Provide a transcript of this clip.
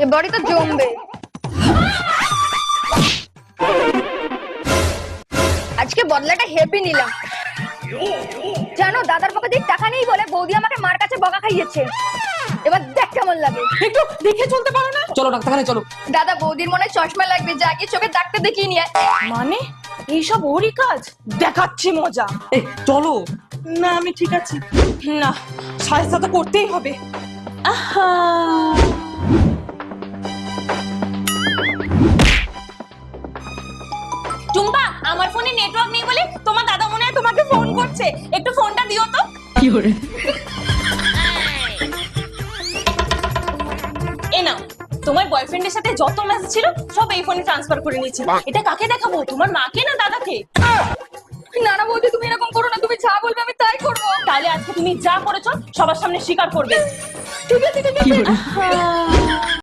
এবারই তো জমবে। আজকে বদলাটা হেপি নিলাম। জানো দাদার পকেটে টাকা নেই বলে বৌদি আমাকে মার কাছে বকা খাইয়েছে। এবার দেখ কেমন লাগে। একটু দেখে চলতে পারো না? চলো ডাক্তারখানায় চলো। দাদা বৌদির মনে চশমা লাগবে, যা গিয়ে চোখে ডাক্তার দেখিয়ে নিয়ে আয়। মানে এইসব ওরই কাজ? দেখাচ্ছি মজা। চলো না, আমি ঠিক আছি। না, সাহায্য তো করতেই হবে। আহা, টুম্পা, আমার ফোনে নেটওয়ার্ক নেই বলে তোমার দাদা মনে হয় তোমাকে ফোন করছে, একটু ফোনটা দিও তো। কি করে? এ নাও, তোমার বয়ফ্রেন্ডের সাথে যত মেসেজ ছিল সব এই ফোনে ট্রান্সফার করে নিয়েছি। এটা কাকে দেখাবো, তোমার মাকে না দাদাকে? না না বৌদি, তুমি এরকম করো না, তুমি যা বলবে আমি তাই করবো। তাহলে আজকে তুমি যা করেছো সবার সামনে স্বীকার করবে। ঠিক আছে ঠিক আছে।